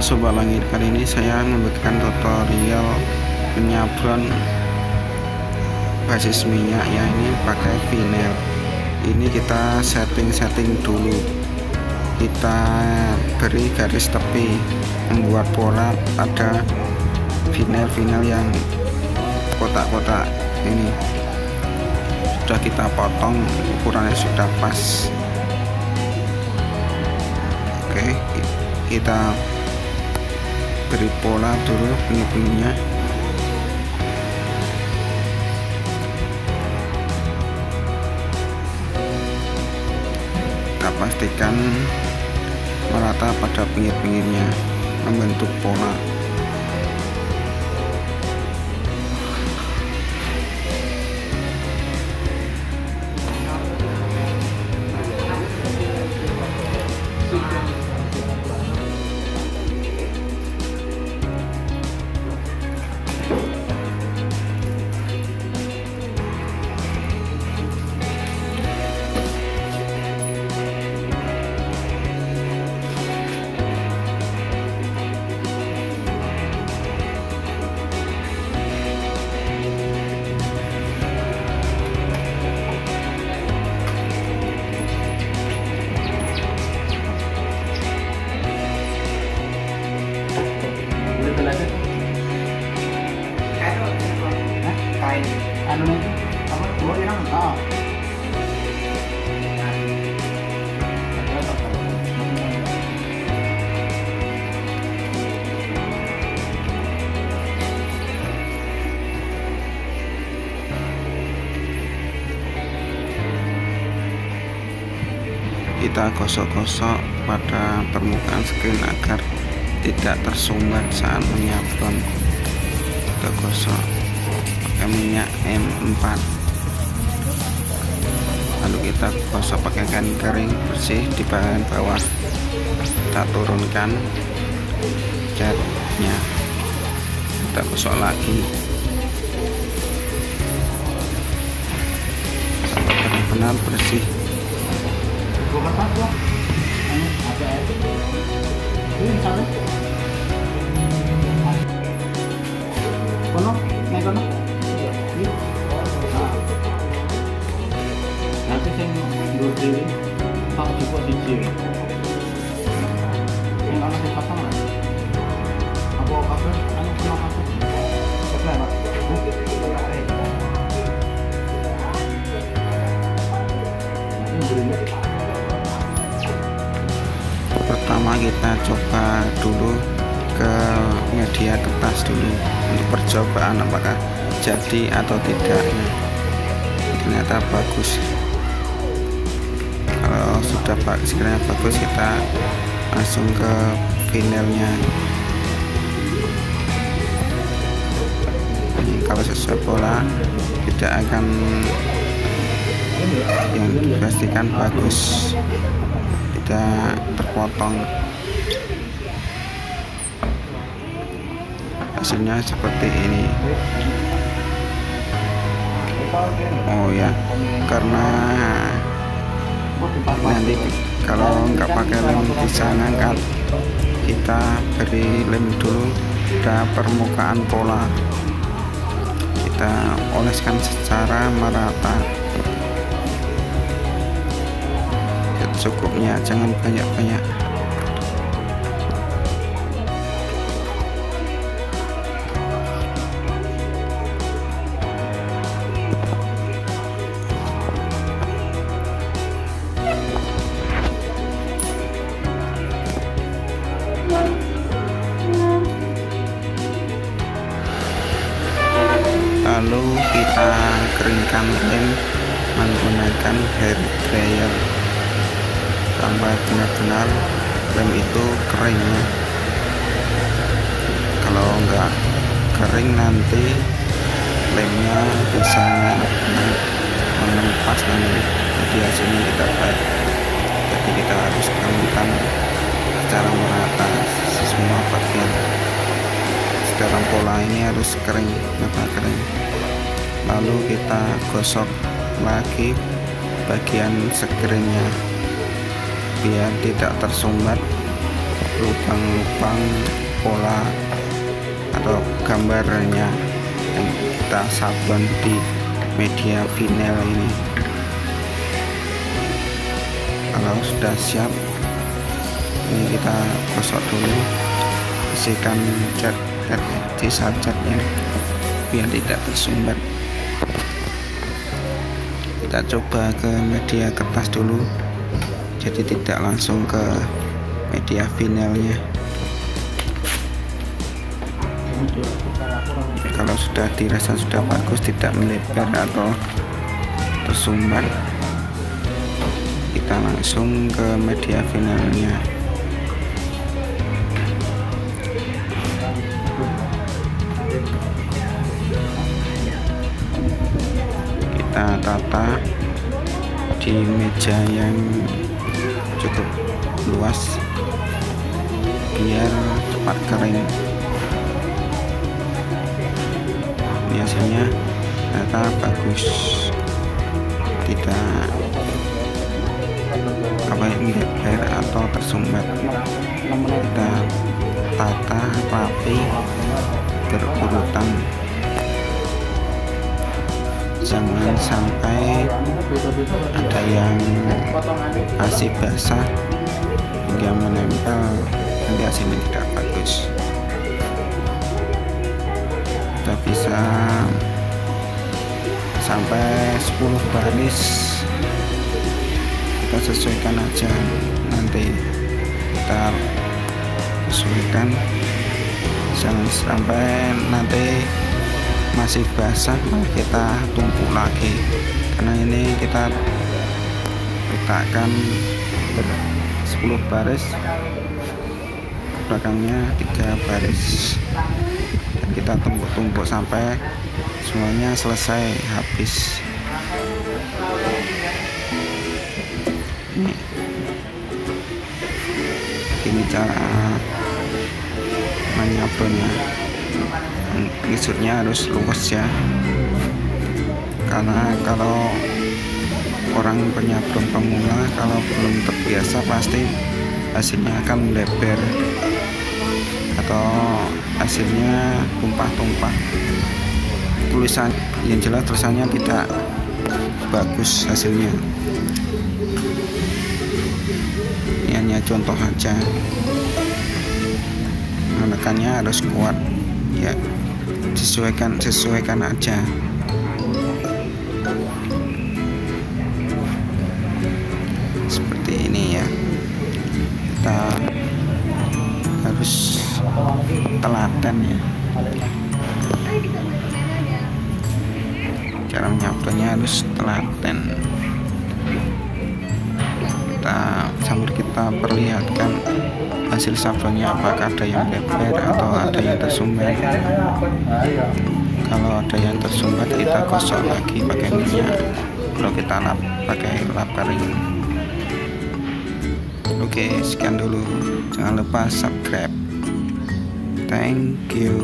Halo Sobat Langit, kali ini saya memberikan tutorial penyabron basis minyak ya, ini pakai vinyl. Ini kita setting dulu, kita beri garis tepi, membuat pola pada vinyl yang kotak-kotak ini. Sudah kita potong, ukurannya sudah pas. Oke, kita beri pola dulu pinggir-pinggirnya. Kita pastikan merata pada pinggir-pinggirnya, membentuk pola. Kita gosok-gosok pada permukaan screen agar tidak tersumbat saat menyabron. Kita gosok pakai minyak M4, lalu kita gosok pakai kain kering bersih di bagian bawah. Kita turunkan catnya, kita gosok lagi sampai benar-benar bersih. Nanti sing ndur dhewe tak cukup siji. Sing ana sing pasang lah. Apa kabeh anu kena kabeh. Oke, Pak. Pertama kita coba dulu ke media kertas dulu untuk percobaan apakah jadi atau tidak. Ternyata bagus. Kalau sudah sekiranya bagus, kita langsung ke vinylnya. Kalau sesuai pola, tidak akan yang dipastikan bagus, tidak terpotong. Hasilnya seperti ini. Oh ya, karena nanti kalau nggak pakai lem bisa ngangkat, kita beri lem dulu pada permukaan pola, kita oleskan secara merata. Cukupnya, jangan banyak-banyak. Lalu kita keringkan lem menggunakan hair dryer sampai benar-benar lem itu kering ya. Kalau enggak kering nanti lemnya bisa mengempas nanti, jadi hasilnya tidak baik. Jadi kita harus keringkan secara merata semua bagian. Dalam pola ini harus kering, kering. Lalu kita gosok lagi bagian screennya biar tidak tersumbat. lubang-lubang pola atau gambarnya yang kita sablon di media vinyl ini. Kalau sudah siap, ini kita gosok dulu, bersihkan cat sisa catnya biar tidak tersumbat. Kita coba ke media kertas dulu, jadi tidak langsung ke media vinylnya. Kalau sudah dirasa sudah bagus, tidak melebar atau tersumbat, kita langsung ke media vinylnya. Kita tata di meja yang cukup luas biar cepat kering. Biasanya ternyata bagus, tidak melebar atau tersumbat. Kita tata rapi berurutan, jangan sampai ada yang masih basah hingga menempel, nanti hasilnya tidak bagus. Kita bisa sampai 10 baris, kita sesuaikan aja, nanti kita sesuaikan, jangan sampai nanti masih basah malah kita tumpuk lagi, karena ini kita letakkan 10 baris, belakangnya 3 baris, dan kita tumpuk-tumpuk sampai semuanya selesai habis. Ini cara menyablonnya. Ngisutnya harus luas ya, karena kalau orang penyablon pemula kalau belum terbiasa pasti hasilnya akan melebar atau hasilnya tumpah-tumpah. Tulisan yang jelas tulisannya tidak bagus hasilnya. Ini hanya contoh aja, menekannya harus kuat ya, sesuaikan aja. Seperti ini ya, kita harus telaten ya, cara menyablonnya harus telaten. Sambil kita perlihatkan hasil sablonnya, apakah ada yang lebar atau ada yang tersumbat. Kalau ada yang tersumbat, kita gosok lagi pakai minyak. Kalau kita lap pakai lap kering. Oke, sekian dulu, jangan lupa subscribe. Thank you.